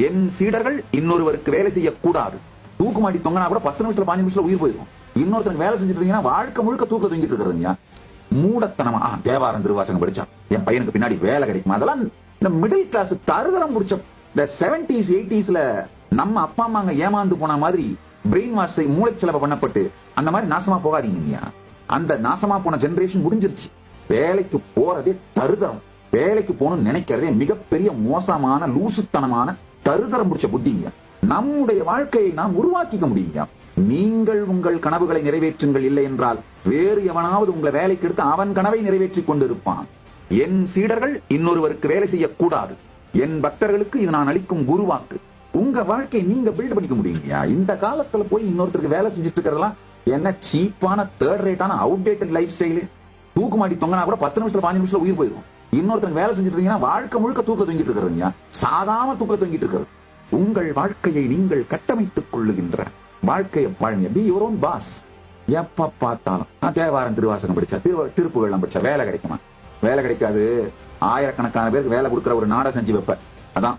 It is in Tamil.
என் சீடர்கள் இன்னொருவருக்கு வேலை செய்யக்கூடாது. தூக்கு மாட்டி தொங்கினா கூட 10 நிமிஷத்துல 5 நிமிஷத்துல உயிர் போயிடும். இன்னொருத்தருக்கு வேலை செஞ்சுட்டு இருந்தீங்கன்னா வாழ்க்கை முழுக்க தூக்க தூங்கிட்டு இருக்கிறீங்க. மூடத்தனமா தேவாரம் திருவாசகம் படிச்சா என் பையனுக்கு பின்னாடி வேலை கிடைக்கும். அதெல்லாம் இந்த மிடில் கிளாஸ் தருதரம் முடிச்ச இந்த 70s 80sல நம்ம அப்பா அம்மாங்க ஏமாந்து போன மாதிரி பிரெயின் வாஷ் மூளை செலவு பண்ணப்பட்டு அந்த மாதிரி நாசமா போகாதீங்க. அந்த நாசமா போன ஜெனரேஷன் முடிஞ்சிருச்சு. வேலைக்கு போறதே தருதரம். வேலைக்கு போகணும்னு நினைக்கிறதே மிகப்பெரிய மோசமான லூசுத்தனமான தருதரம் முடிச்ச புத்திங்க. நம்முடைய வாழ்க்கையை நாம் உருவாக்கிக்க முடியுங்க. நீங்கள் உங்கள் கனவுகளை நிறைவேற்றுங்கள், இல்லை என்றால் வேறு எவனாவது உங்களை வேலைக்கு எடுத்து அவன் கனவை நிறைவேற்றிக் கொண்டிருப்பான். என் சீடர்கள் இன்னொருவருக்கு வேலை செய்யக்கூடாது. என் பக்தர்களுக்கு இது நான் அளிக்கும் குருவாக்கு. உங்க வாழ்க்கையை நீங்க பில்ட் பண்ணிக்க முடியுங்க. இந்த காலத்துல போய் இன்னொருத்தருக்கு வேலை செஞ்சுட்டு இருக்கிறதெல்லாம் என்ன சீப்பான தேர்ட் ரேட்டான அவுடேட்டட் லைஃப் ஸ்டைலு. தூக்கு மாட்டி தொங்கினா கூட 10 நிமிஷத்துல 5 நிமிஷத்துல உயிர் போயிடும். இன்னொருத்தருக்கு வேலை செஞ்சுட்டு இருந்தீங்கன்னா வாழ்க்கை முழுக்க தூக்க தூங்கிட்டு இருக்கிறீங்க. சாதாரண தூக்க தூங்கிட்டு இருக்கிறது. உங்கள் வாழ்க்கையை நீங்கள் கட்டமைத்துக் கொள்ளுகின்ற வாழ்க்கையை பாருங்க. Be your own pass. எப்ப பார்த்தாலும் தேவாரம் திருவாசகம் படிச்சா திருப்புகள்லாம் படிச்சா வேலை கிடைக்குமா? வேலை கிடைக்காது. ஆயிரக்கணக்கான பேருக்கு வேலை கொடுக்கிற ஒரு நாடை செஞ்சு வைப்ப. அதான்